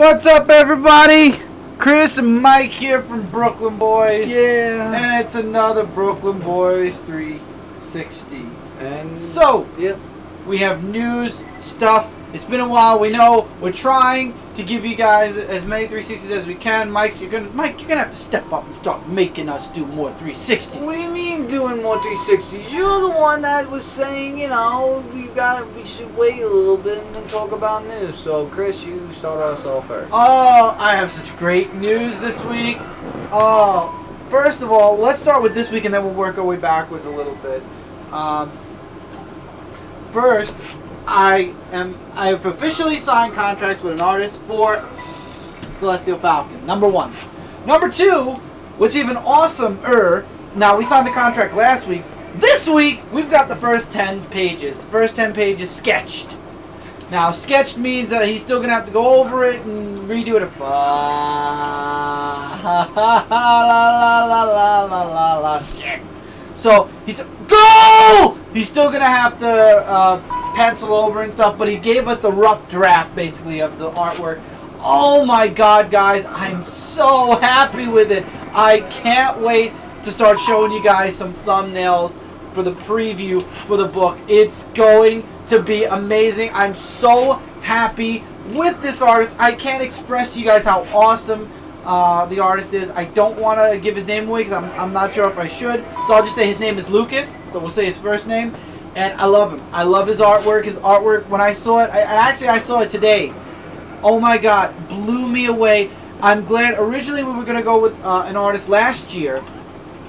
What's up, everybody? Chris and Mike here from Brooklyn Boys. Yeah. And it's another Brooklyn Boys 360. And so, yep, we have news, stuff. It's been a while. We know we're trying to give you guys as many 360s as we can. Mike, you're gonna have to step up and start making us do more 360s. What do you mean doing more 360s? You're the one that was saying, we should wait a little bit and then talk about news. So, Chris, you start us off first. Oh, I have such great news this week. First of all, let's start with this week and then we'll work our way backwards a little bit. First, I have officially signed contracts with an artist for Celestial Falcon. Number one. Number two, what's even awesomer, now we signed the contract last week. This week, we've got the first 10 pages. The first 10 pages sketched. Now, sketched means that he's still going to have to go over it and redo it. Shit. So, he's still going to have to pencil over and stuff, but he gave us the rough draft, basically, of the artwork. Oh my god, guys, I'm so happy with it. I can't wait to start showing you guys some thumbnails for the preview for the book. It's going to be amazing. I'm so happy with this artist. I can't express to you guys how awesome the artist is. I don't want to give his name away because I'm not sure if I should. So I'll just say his name is Lucas. So we'll say his first name. And I love him. I love his artwork. His artwork, when I saw it, I saw it today. Oh my god, blew me away. I'm glad. Originally we were going to go with an artist last year.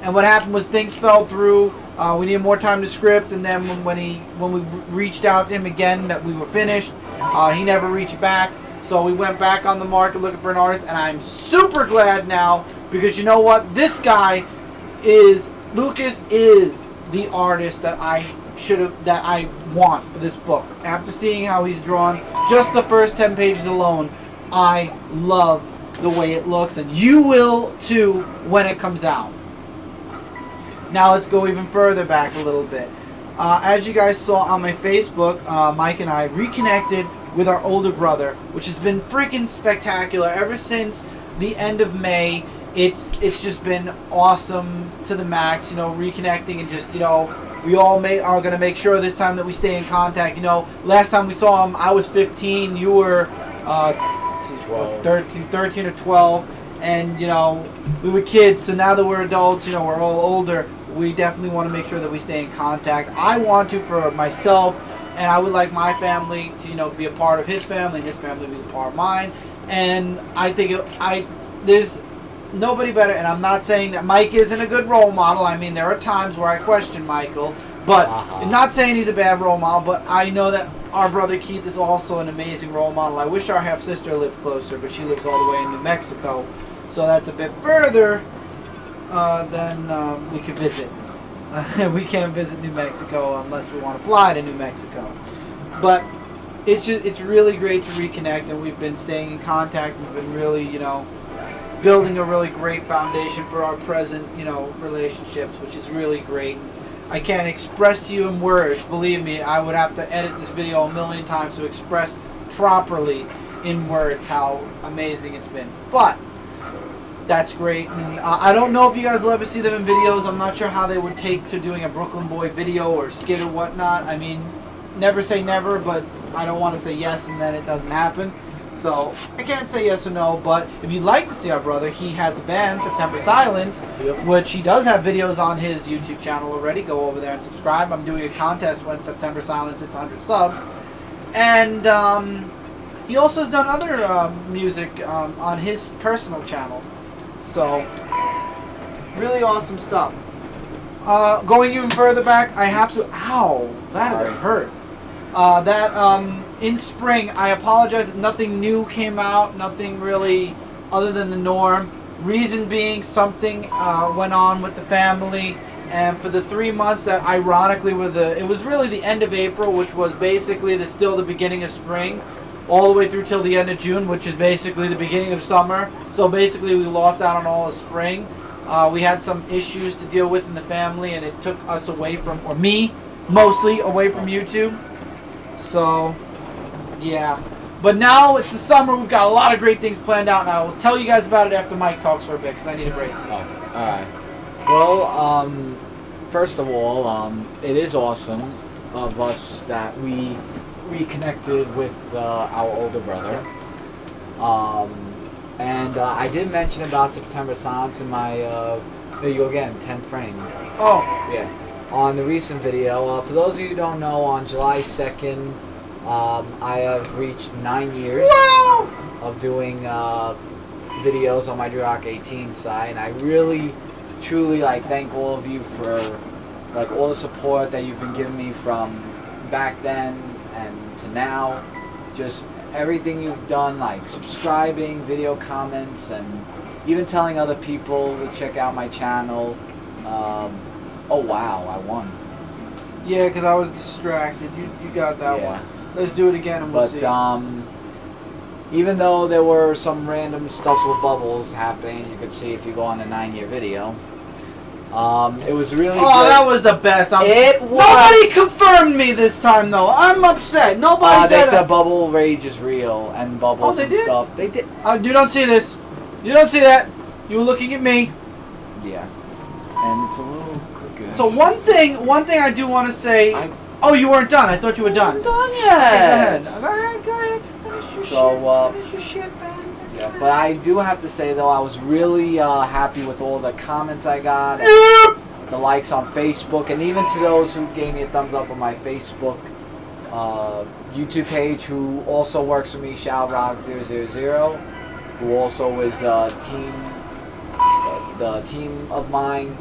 And what happened was things fell through. We needed more time to script, and then when we reached out to him again that we were finished, he never reached back. So we went back on the market looking for an artist, and I'm super glad now because you know what? This guy Lucas is the artist that I want for this book. After seeing how he's drawn, just the first 10 pages alone, I love the way it looks, and you will too when it comes out. Now let's go even further back a little bit. As you guys saw on my Facebook, Mike and I reconnected with our older brother, which has been freaking spectacular ever since the end of May. It's just been awesome to the max, reconnecting and just, we all are going to make sure this time that we stay in contact. Last time we saw him, I was 15, you were 13 or 12, and, we were kids, so now that we're adults, we're all older, we definitely want to make sure that we stay in contact. I want to for myself, and I would like my family to, be a part of his family, and his family to be a part of mine, and I think there's nobody better, and I'm not saying that Mike isn't a good role model. I mean, there are times where I question Michael, but I'm not saying he's a bad role model, but I know that our brother Keith is also an amazing role model. I wish our half-sister lived closer, but she lives all the way in New Mexico, so that's a bit further than we could visit. We can't visit New Mexico unless we want to fly to New Mexico. But it's really great to reconnect, and we've been staying in contact. We've been really, building a really great foundation for our present, relationships, which is really great. I can't express to you in words. Believe me, I would have to edit this video a million times to express properly in words how amazing it's been. But that's great. And, I don't know if you guys will ever see them in videos. I'm not sure how they would take to doing a Brooklyn Boy video or skit or whatnot. I mean, never say never, but I don't want to say yes and then it doesn't happen. So, I can't say yes or no, but if you'd like to see our brother, he has a band, September Silence, which he does have videos on his YouTube channel already. Go over there and subscribe. I'm doing a contest when September Silence hits 100 subs. And he also has done other music on his personal channel. So, really awesome stuff. Going even further back, I have to... Ow! That hurt. In spring, I apologize that nothing new came out, nothing really other than the norm. Reason being, something went on with the family, and for the 3 months that ironically it was really the end of April, which was basically still the beginning of spring, all the way through till the end of June, which is basically the beginning of summer. So basically we lost out on all of spring. We had some issues to deal with in the family, and it took us away from, or me, mostly away from YouTube. So, yeah. But now it's the summer. We've got a lot of great things planned out, and I will tell you guys about it after Mike talks for a bit because I need a break. Oh, all right. Well, first of all, it is awesome of us that we reconnected with our older brother. And I did mention about September Silence in my, there you go again, 10th frame. Oh. Yeah. On the recent video. For those of you who don't know, on July 2nd, I have reached 9 years of doing videos on my Rock 18 site, and I really, truly thank all of you for all the support that you've been giving me from back then and to now. Just everything you've done, subscribing, video comments, and even telling other people to check out my channel. Oh wow, I won. Yeah, because I was distracted. You got that Yeah. one. Let's do it again and we'll see. Even though there were some random stuff with bubbles happening, you could see if you go on the 9-year video. It was really good. That was the best. It was. Nobody confirmed me this time, though. I'm upset. Nobody They said said Bubble Rage is real and bubbles they and did? stuff. They did. You don't see this. You don't see that. You were looking at me. Yeah. And it's a little crooked. So one thing I do want to say. Oh, you weren't done. I thought you were done. I'm done Okay, yet. go ahead. Finish your So, shit. Finish your shit, man. Yeah, but I do have to say though, I was really happy with all the comments I got, the likes on Facebook, and even to those who gave me a thumbs up on my Facebook YouTube page, who also works with me, ShowRock000, who also is the team of mine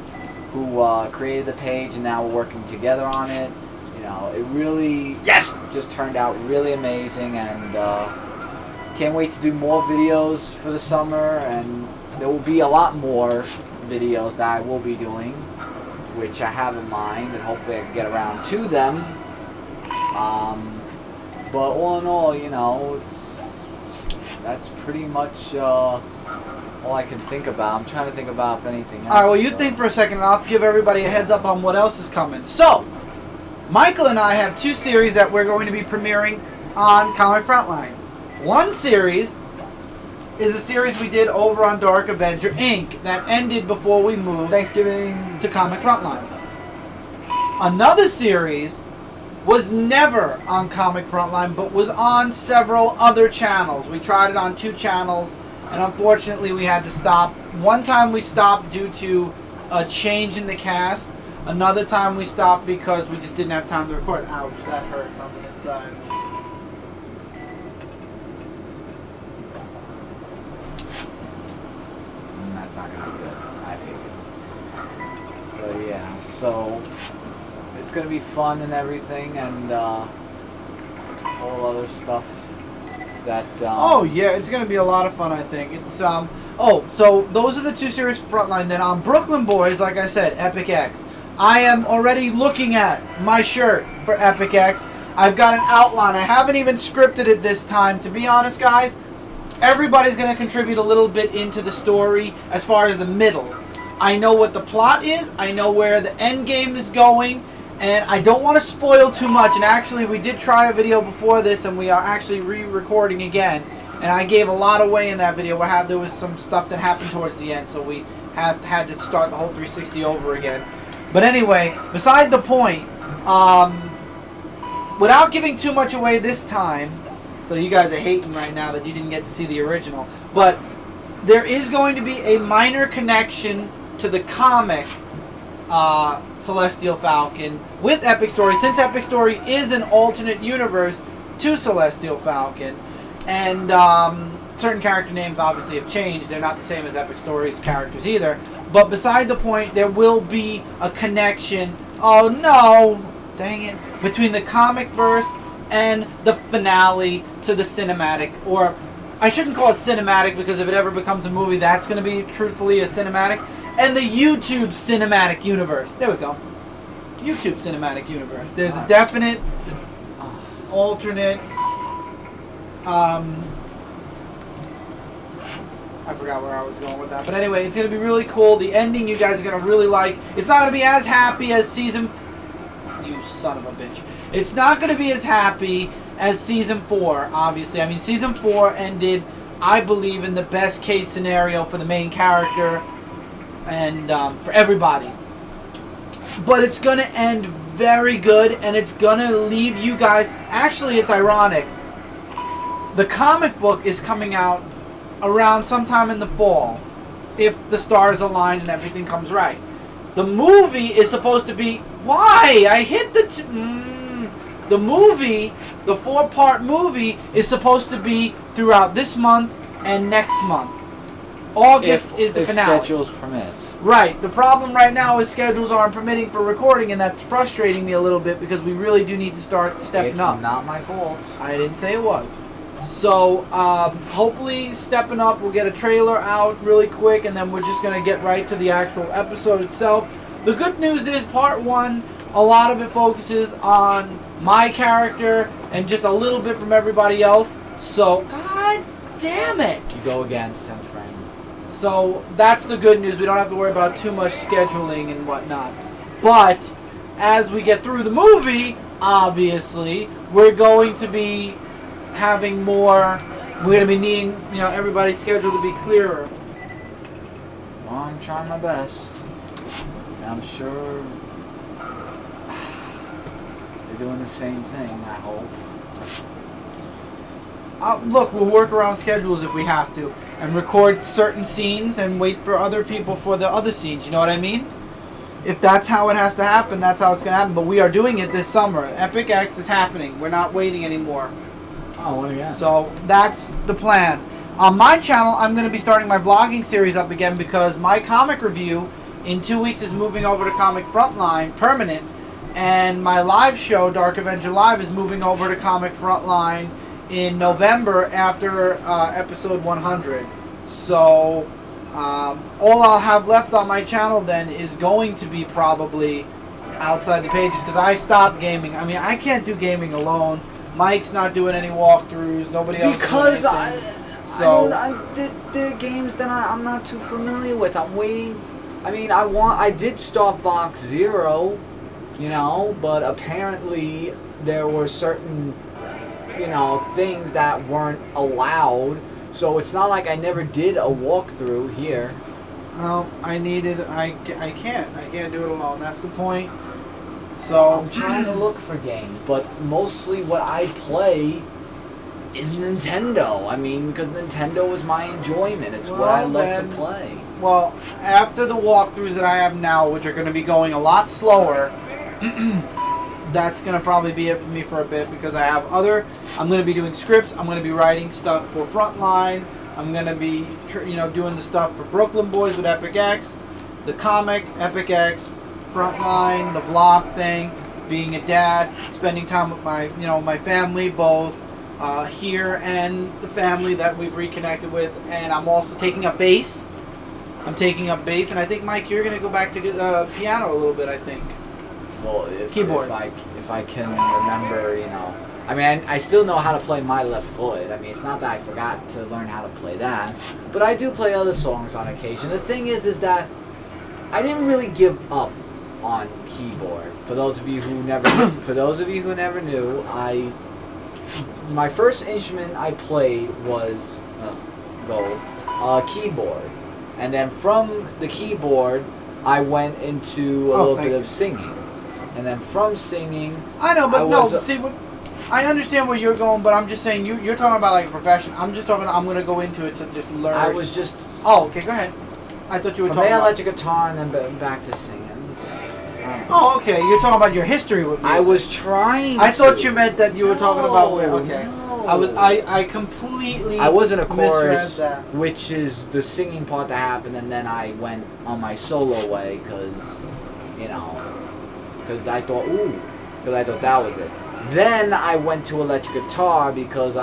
who created the page, and now we're working together on it. You know, it really just turned out really amazing, and can't wait to do more videos for the summer, and there will be a lot more videos that I will be doing, which I have in mind, and hopefully I can get around to them. But all in all, you know, that's pretty much all I can think about. I'm trying to think about if anything else. All right, well, you think for a second, and I'll give everybody a heads up on what else is coming. So, Michael and I have 2 series that we're going to be premiering on Comic Frontline. One series is a series we did over on Dark Avenger Inc. that ended before we moved Thanksgiving to Comic Frontline. Another series was never on Comic Frontline, but was on several other channels. We tried it on 2 channels, and unfortunately we had to stop. One time we stopped due to a change in the cast. Another time we stopped because we just didn't have time to record. Ouch, that hurts on the inside. That's not gonna be good, I feel. But yeah, so it's gonna be fun and everything, and all other stuff that. Oh yeah, it's gonna be a lot of fun. I think it's Oh, so those are the 2 series for Frontline. Then on Brooklyn Boys, like I said, Epic X. I am already looking at my shirt for Epic X. I've got an outline. I haven't even scripted it this time. To be honest, guys, everybody's going to contribute a little bit into the story as far as the middle. I know what the plot is. I know where the end game is going. And I don't want to spoil too much. And actually, we did try a video before this, and we are actually re-recording again. And I gave a lot away in that video. There was some stuff that happened towards the end, so we have had to start the whole 360 over again. But anyway, beside the point, without giving too much away this time, so you guys are hating right now that you didn't get to see the original, but there is going to be a minor connection to the comic Celestial Falcon with Epic Story, since Epic Story is an alternate universe to Celestial Falcon, and certain character names obviously have changed. They're not the same as Epic Story's characters either. But beside the point, there will be a connection, oh no, dang it, between the comic verse and the finale to the cinematic, or I shouldn't call it cinematic because if it ever becomes a movie, that's going to be truthfully a cinematic, and the YouTube cinematic universe. There we go. YouTube cinematic universe. There's a definite alternate, I forgot where I was going with that. But anyway, it's going to be really cool. The ending you guys are going to really like. It's not going to be as happy as season... You son of a bitch. It's not going to be as happy as season 4. Obviously, I mean season 4 ended, I believe, in the best case scenario for the main character and for everybody. But it's gonna end very good, and it's gonna leave you guys. Actually, it's ironic. The comic book is coming out around sometime in the fall, if the stars align and everything comes right. The movie is supposed to be... Why? I hit the... The movie, the 4-part movie, is supposed to be throughout this month and next month. August is the finale. If schedules permit. Right. The problem right now is schedules aren't permitting for recording, and that's frustrating me a little bit because we really do need to start stepping up. It's not my fault. I didn't say it was. So, hopefully stepping up, we'll get a trailer out really quick, and then we're just going to get right to the actual episode itself. The good news is part 1, a lot of it focuses on my character and just a little bit from everybody else. So, god damn it! You go against 10th frame. So, that's the good news. We don't have to worry about too much scheduling and whatnot. But, as we get through the movie, obviously, we're going to be having more, we're going to be needing, everybody's schedule to be clearer. Well, I'm trying my best. I'm sure they're doing the same thing, I hope. Look, we'll work around schedules if we have to, and record certain scenes and wait for other people for the other scenes, you know what I mean? If that's how it has to happen, that's how it's going to happen. But we are doing it this summer. Epic X is happening. We're not waiting anymore. Oh, yeah. So that's the plan. On my channel, I'm going to be starting my vlogging series up again because my comic review in 2 weeks is moving over to Comic Frontline, permanent. And my live show, Dark Avenger Live, is moving over to Comic Frontline in November after episode 100. So all I'll have left on my channel then is going to be probably outside the pages because I stopped gaming. I mean, I can't do gaming alone. Mike's not doing any walkthroughs. Nobody else. Because the games that I'm not too familiar with. I'm waiting. I mean, I did start Vox Zero, but apparently there were certain, things that weren't allowed. So it's not like I never did a walkthrough here. Well, I can't do it alone. That's the point. So I'm trying to look for games, but mostly what I play is Nintendo. I mean, because Nintendo is my enjoyment. It's what I love to play. Well, after the walkthroughs that I have now, which are going to be going a lot slower, that's going to probably be it for me for a bit because I have I'm going to be doing scripts. I'm going to be writing stuff for Frontline. I'm going to be, doing the stuff for Brooklyn Boys with Epic X, the comic, Epic X, Frontline, the vlog thing, being a dad, spending time with my, my family, both here and the family that we've reconnected with. And I'm also taking up bass. And I think, Mike, you're going to go back to piano a little bit, I think. Well, keyboard. If I can remember, I mean, I still know how to play My Left Foot. I mean, it's not that I forgot to learn how to play that, but I do play other songs on occasion. The thing is that I didn't really give up on keyboard. For those of you who never knew, my first instrument I played was keyboard, and then from the keyboard I went into a little bit of singing, and then from singing I understand where you're going, but I'm just saying you're talking about like a profession. I'm just talking. I'm gonna go into it to just learn. I was just. Oh, okay. Go ahead. I thought you were talking about electric guitar and then back to singing. Oh, okay. You're talking about your history with music. I was trying. I thought you meant that you were talking about where. Okay. No. I completely. I was in a chorus, that. which is the singing part that happened, and then I went on my solo way because I thought that was it. Then I went to electric guitar because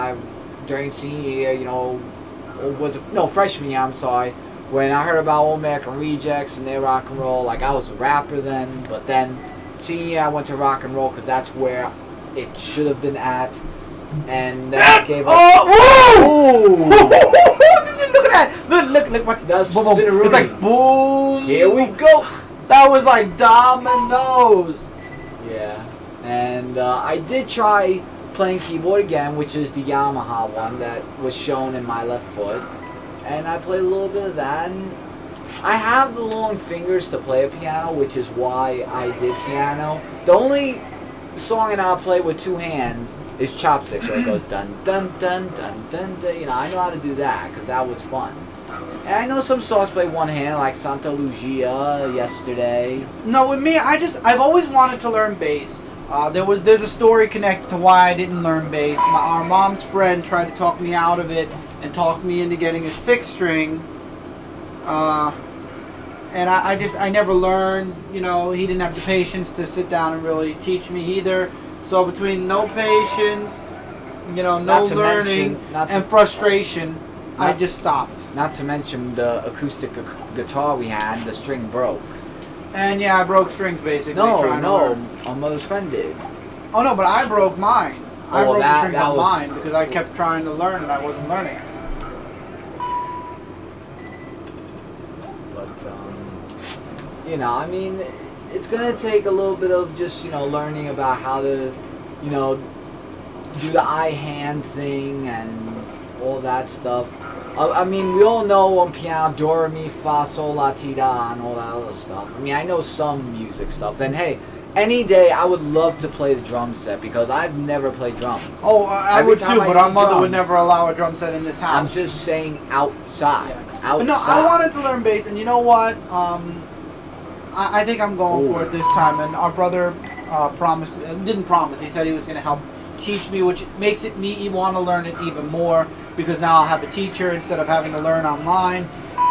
during senior year, freshman year, I'm sorry, when I heard about All American Rejects and their rock and roll, like I was a rapper then, but then senior year I went to rock and roll because that's where it should have been at, and then I gave up. Oh! Woo! Look at that! Look! Watch. That's spinaroonie. It's like boom! Here we go! That was like dominoes! Yeah. And I did try playing keyboard again, which is the Yamaha one that was shown in my left foot. And I played a little bit of that. And I have the long fingers to play a piano, which is why I did piano. The only song that I'll play with two hands is Chopsticks, where it goes dun dun dun dun dun dun. You know, I know how to do that because that was fun. And I know some songs play one hand, like Santa Lucia yesterday. No, with me, I've always wanted to learn bass. There's a story connected to why I didn't learn bass. Our mom's friend tried to talk me out of it and talked me into getting a 6-string. And I never learned. You know, he didn't have the patience to sit down and really teach me either. So between no patience, you know, no learning, and frustration, I just stopped. Not to mention the acoustic guitar we had, the string broke. And yeah, I broke strings basically. No, our mother's friend did. Oh no, but I broke mine. I broke the strings on was... mine because I kept trying to learn and I wasn't learning. But you know, I mean, it's gonna take a little bit of just, you know, learning about how to, you know, do the eye-hand thing and all that stuff. I mean, we all know on piano, do, re, mi, fa, sol, la, ti, da, and all that other stuff. I mean, I know some music stuff. And hey, any day I would love to play the drum set because I've never played drums. Oh, I would too, but our mother would never allow a drum set in this house. I'm just saying outside. Yeah. Outside. But no, I wanted to learn bass, and you know what? I think I'm going for it this time. And our brother didn't promise. He said he was going to help teach me, which makes me want to learn it even more. Because now I'll have a teacher instead of having to learn online.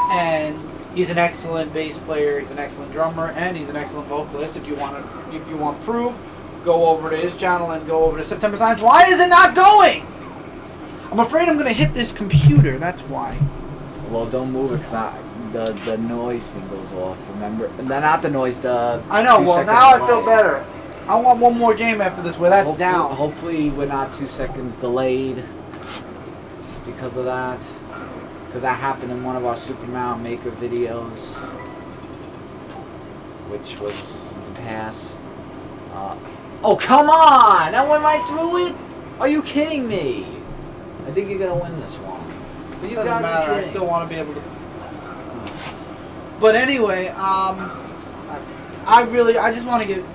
And he's an excellent bass player, he's an excellent drummer, and he's an excellent vocalist. If you want proof, go over to his channel and go over to September Science. Why is it not going? I'm afraid I'm gonna hit this computer, that's why. Well, don't move it because the noise thing goes off, remember? Not the noise, the... I know, well now I feel better. I want one more game after this where that's down. Hopefully we're not 2 seconds delayed. Because of that, because that happened in one of our Super Mario Maker videos, which was in the past. Oh, come on! I went right through it? Are you kidding me? I think you're gonna win this one. But you doesn't matter. I still want to be able to. But anyway, I just want to get.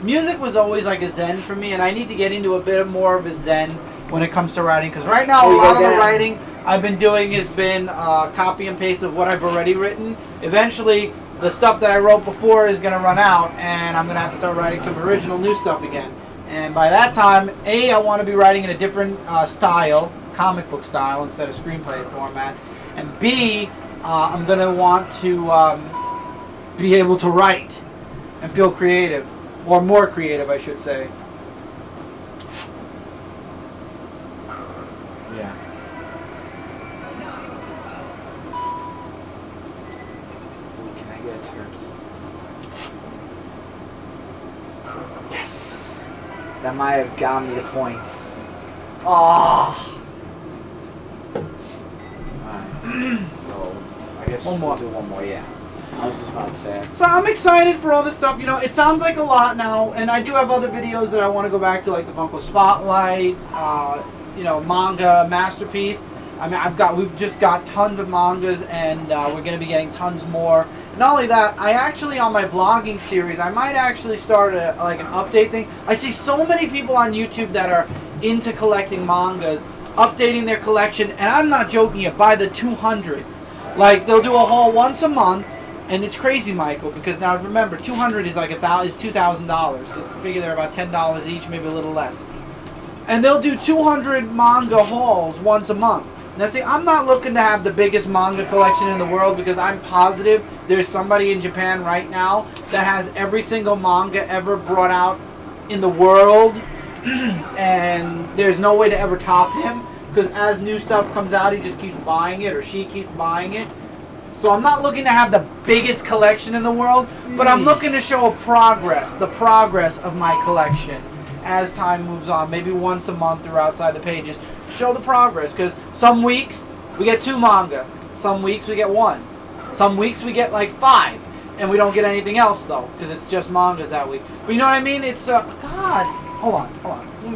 Music was always like a zen for me, and I need to get into a bit more of a zen when it comes to writing, because right now a lot of the writing I've been doing has been copy and paste of what I've already written. Eventually, the stuff that I wrote before is going to run out, and I'm going to have to start writing some original new stuff again. And by that time, A, I want to be writing in a different style, comic book style, instead of screenplay format. And B, I'm going to want to be able to write and feel creative, or more creative, I should say. Yeah. Ooh, can I get a turkey? Yes! That might have gotten me the points. Oh! Alright. So, I guess we'll do one more, yeah. I was just about to say. So I'm excited for all this stuff. You know, it sounds like a lot now, and I do have other videos that I want to go back to, like the Funko Spotlight, you know, manga masterpiece. I mean, we've just got tons of mangas, and we're going to be getting tons more. Not only that, I actually, on my vlogging series, I might actually start like an update thing. I see so many people on YouTube that are into collecting mangas, updating their collection, and I'm not joking you, by the 200s. Like, they'll do a haul once a month, and it's crazy, Michael, because now remember, 200 is like $2,000. Just figure they're about $10 each, maybe a little less. And they'll do 200 manga hauls once a month. Now see, I'm not looking to have the biggest manga collection in the world, because I'm positive there's somebody in Japan right now that has every single manga ever brought out in the world, and there's no way to ever top him, because as new stuff comes out, he just keeps buying it, or she keeps buying it. So I'm not looking to have the biggest collection in the world, but I'm looking to show the progress of my collection as time moves on. Maybe once a month or outside the pages. Show the progress, because some weeks we get 2 manga. Some weeks we get 1. Some weeks we get like 5. And we don't get anything else though, because it's just mangas that week. But you know what I mean? It's, God. Hold on.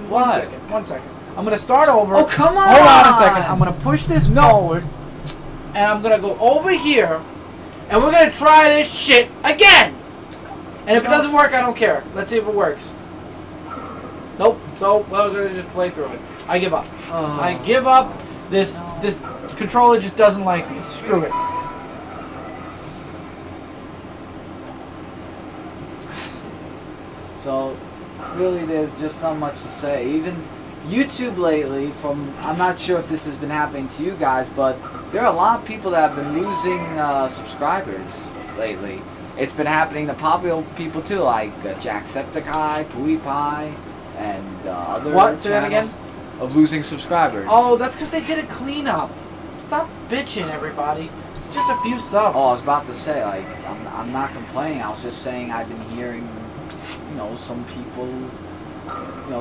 What? One second. I'm gonna start over. Oh, come on! Hold on a second. I'm gonna push this forward, and I'm gonna go over here, and we're gonna try this shit again. And if it doesn't work, I don't care. Let's see if it works. Nope. So we're gonna just play through it. I give up. I give up. This controller just doesn't like me. Screw it. So, really, there's just not much to say. Even YouTube lately, I'm not sure if this has been happening to you guys, but there are a lot of people that have been losing subscribers lately. It's been happening to popular people too, like Jacksepticeye, PewDiePie, and other What? Say that again? Of losing subscribers. Oh, that's because they did a cleanup. Stop bitching, everybody. It's just a few subs. Oh, I was about to say, like, I'm not complaining. I was just saying I've been hearing, some people,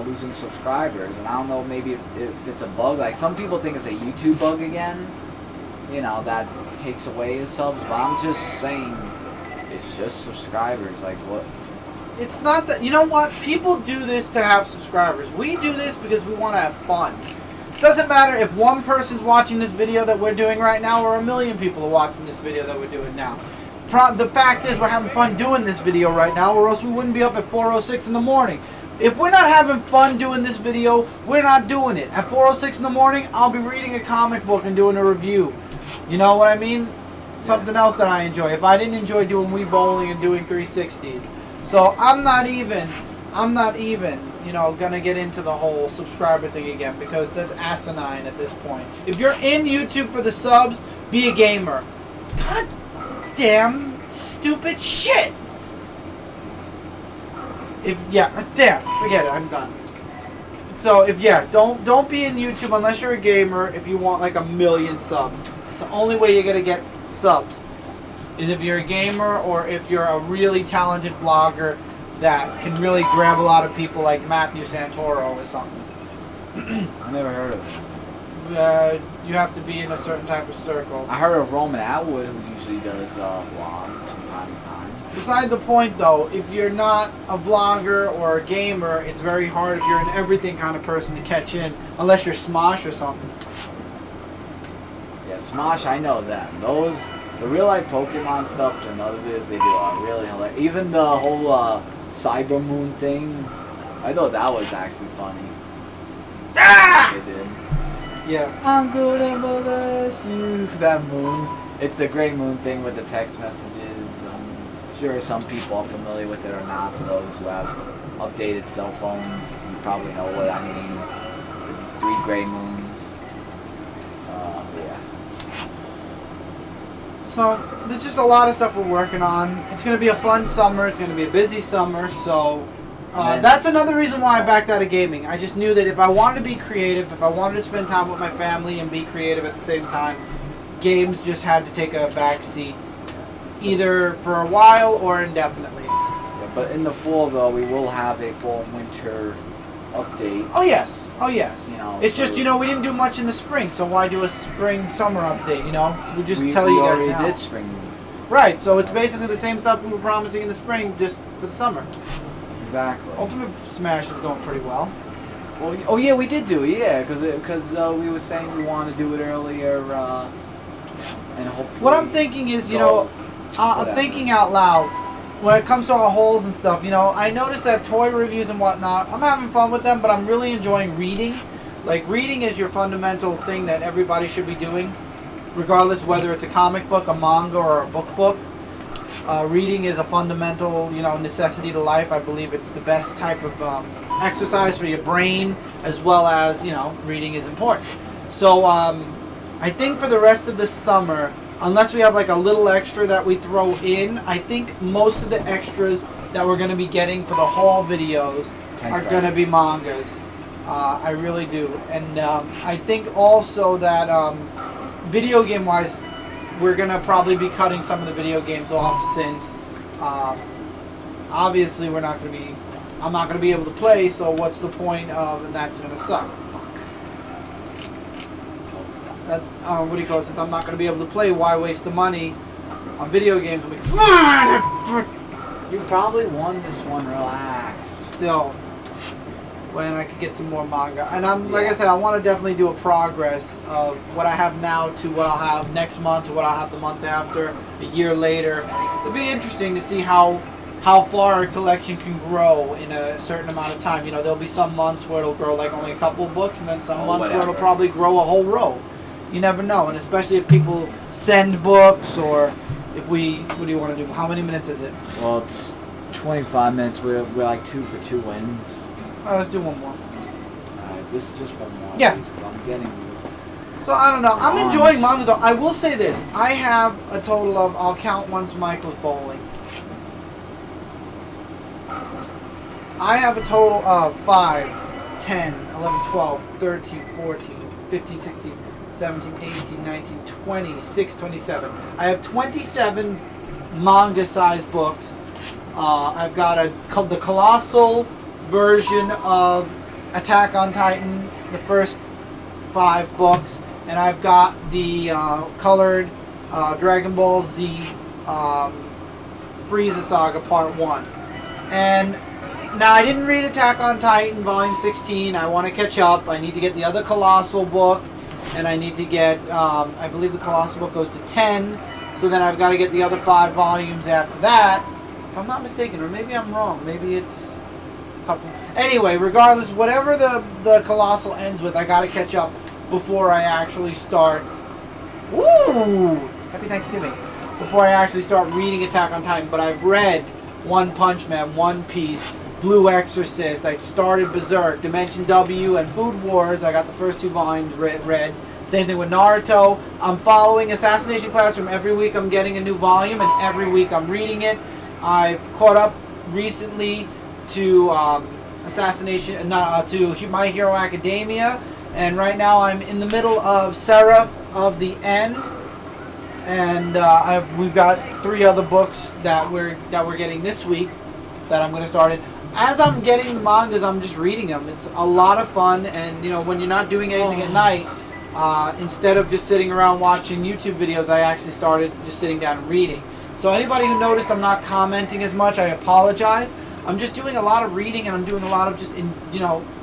losing subscribers. And I don't know, maybe if it's a bug. Like, some people think it's a YouTube bug again, that takes away his subs. But I'm just saying, it's just subscribers. Like, what? It's not that. You know what? People do this to have subscribers. We do this because we want to have fun. It doesn't matter if one person's watching this video that we're doing right now or a million people are watching this video that we're doing now. The fact is we're having fun doing this video right now, or else we wouldn't be up at 4:06 in the morning. If we're not having fun doing this video, we're not doing it. At 4:06 in the morning, I'll be reading a comic book and doing a review. You know what I mean? Something else that I enjoy. If I didn't enjoy doing Wii bowling and doing 360s. So I'm not even, gonna get into the whole subscriber thing again, because that's asinine at this point. If you're in YouTube for the subs, be a gamer. God damn stupid shit. There, forget it, I'm done. So don't be in YouTube unless you're a gamer if you want like 1 million subs. It's the only way you're gonna get subs. Is if you're a gamer or if you're a really talented vlogger that can really grab a lot of people like Matthew Santoro or something. I never heard of him. You have to be in a certain type of circle. I heard of Roman Atwood, who usually does vlogs from time to time. Beside the point though, if you're not a vlogger or a gamer, it's very hard if you're an everything kind of person to catch in, unless you're Smosh or something. Yeah, Smosh, I know that. The real life Pokemon stuff and other videos they do are really hilarious. Even the whole Cyber Moon thing, I thought that was actually funny. Ah! They did. Yeah. I'm gonna molest you. That moon. It's the Great Moon thing with the text messages. I'm sure some people are familiar with it or not. For those who have updated cell phones, you probably know what I mean. The 3 Great Moons. So, there's just a lot of stuff we're working on. It's going to be a fun summer. It's going to be a busy summer. So, that's another reason why I backed out of gaming. I just knew that if I wanted to be creative, if I wanted to spend time with my family and be creative at the same time, games just had to take a back seat. Either for a while or indefinitely. Yeah, but in the fall, though, we will have a fall and winter update. Oh, yes. It's so just, we didn't do much in the spring, so why do a spring-summer update, We just tell we you guys already now. did spring. Right, so it's basically the same stuff we were promising in the spring, just for the summer. Exactly. Ultimate Smash is going pretty well. Well, oh yeah, we did do it, yeah, because we were saying we want to do it earlier, and hopefully... What I'm thinking is, I'm thinking out loud. When it comes to our holes and stuff, I noticed that toy reviews and whatnot, I'm having fun with them, but I'm really enjoying reading. Like, reading is your fundamental thing that everybody should be doing, regardless whether it's a comic book, a manga, or a book. Reading is a fundamental, necessity to life. I believe it's the best type of exercise for your brain, as well as, reading is important. So, I think for the rest of the summer, unless we have like a little extra that we throw in, I think most of the extras that we're going to be getting for the haul videos are going to be mangas. I really do. And I think also that video game wise, we're going to probably be cutting some of the video games off, since obviously I'm not going to be able to play, so what's the point of, and that's going to suck. Since I'm not going to be able to play, why waste the money on video games? You probably won this one, relax. Still. when I could get some more manga. And like I said, I want to definitely do a progress of what I have now to what I'll have next month to what I'll have the month after, a year later. It'll be interesting to see how far a collection can grow in a certain amount of time. You know, there'll be some months where it'll grow like only a couple of books, and then some months where it'll probably grow a whole row. You never know, and especially if people send books, or if we, what do you want to do? How many minutes is it? Well, it's 25 minutes. We're like 2 for 2 wins. Let's do one more. Alright, this is just one more. Yeah. I'm getting... So I don't know. I'm enjoying manga though. I will say this. I have a total of, I'll count once Michael's bowling. I have a total of 5, 10, 11, 12, 13, 14, 15, 16, 17, 18, 19, 20, 6, 27. I have 27 manga-sized books. I've got the Colossal version of Attack on Titan, the first 5 books, and I've got the colored Dragon Ball Z Frieza Saga Part 1. And now, I didn't read Attack on Titan Volume 16. I want to catch up. I need to get the other Colossal book, and I need to get, I believe the Colossal book goes to 10, so then I've got to get the other 5 volumes after that, if I'm not mistaken, or maybe I'm wrong. Maybe it's a couple. Anyway, regardless, whatever the Colossal ends with, I got to catch up before I actually start. Woo! Happy Thanksgiving. Before I actually start reading Attack on Titan, but I've read One Punch Man, One Piece, Blue Exorcist, I started Berserk, Dimension W, and Food Wars. I got the first 2 volumes read. Same thing with Naruto. I'm following Assassination Classroom. Every week I'm getting a new volume, and every week I'm reading it. I've caught up recently to to My Hero Academia, and right now I'm in the middle of Seraph of the End, and we've got 3 other books that we're getting this week that I'm going to start in. As I'm getting the mangas, I'm just reading them. It's a lot of fun, and you know, when you're not doing anything at night, instead of just sitting around watching YouTube videos, I actually started just sitting down and reading. So anybody who noticed I'm not commenting as much, I apologize. I'm just doing a lot of reading, and I'm doing a lot of just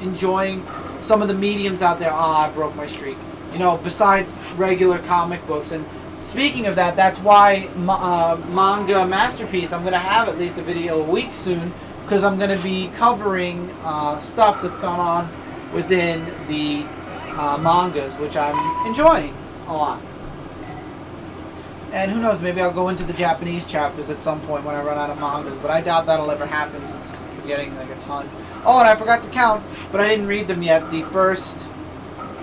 enjoying some of the mediums out there. I broke my streak. You know, besides regular comic books. And speaking of that, that's why Manga Masterpiece, I'm going to have at least a video a week soon, because I'm going to be covering stuff that's gone on within the mangas, which I'm enjoying a lot. And who knows, maybe I'll go into the Japanese chapters at some point when I run out of mangas, but I doubt that'll ever happen since I'm getting like a ton. Oh, and I forgot to count, but I didn't read them yet. The first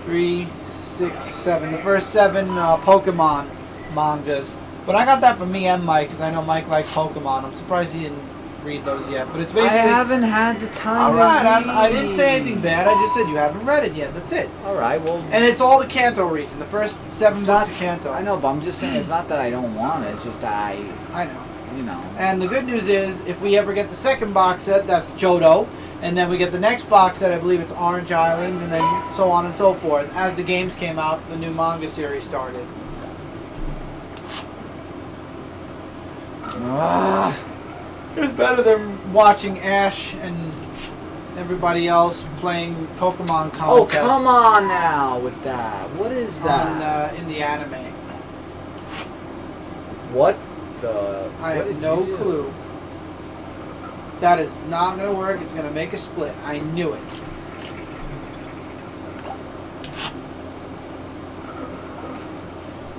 3, 6, 7, the first 7 Pokemon mangas. But I got that from me and Mike, because I know Mike liked Pokemon. I'm surprised he didn't read those yet, but it's basically. I haven't had the time. All right, I didn't say anything bad. I just said you haven't read it yet. That's it. All right, well. And it's all the Kanto region. The first 7 books of Kanto. I know, but I'm just saying it's not that I don't want it. It's just I know. You know. And the good news is, if we ever get the second box set, that's Johto, and then we get the next box set, I believe it's Orange Islands, and then so on and so forth. As the games came out, the new manga series started. It's better than watching Ash and everybody else playing Pokemon contests. Oh, come on now with that. What is that? In the anime. What the? I have no clue. That is not going to work. It's going to make a split. I knew it.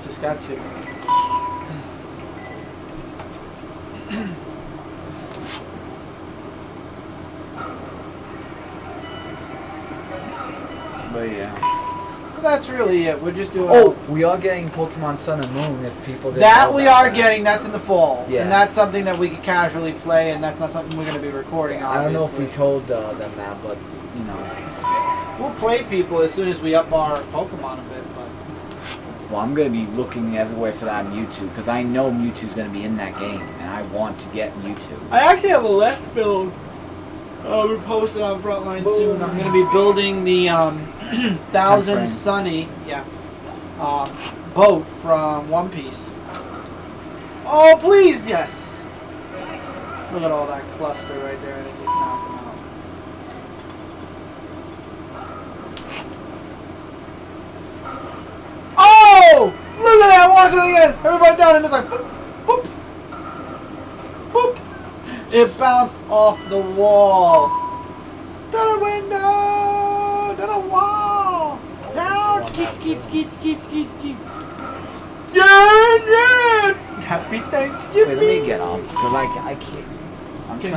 Just got 2. But yeah. So that's really it. We're just doing. Oh, we are getting Pokemon Sun and Moon. If people didn't that know we about are that. getting. That's in the fall, Yeah. and that's something that we could casually play, and that's not something we're going to be recording. Obviously. I don't know if we told them that, but you know. We'll play people as soon as we up our Pokemon a bit, but. Well, I'm going to be looking everywhere for that Mewtwo, because I know Mewtwo's going to be in that game, and I want to get Mewtwo. I actually have a less build. We're posted on Frontline soon. I'm going to be building the Thousand Sunny boat from One Piece. Oh, please, yes! Look at all that cluster right there. I didn't knock them out. down and it's like boop, boop, boop. It bounced off the wall. To the window. To the wall. Down. Skeet, skeet, skeet, skeet, skeet, skeet. Yeah, yeah. Happy Thanksgiving. Wait, let me get up because I can't. I'm trying.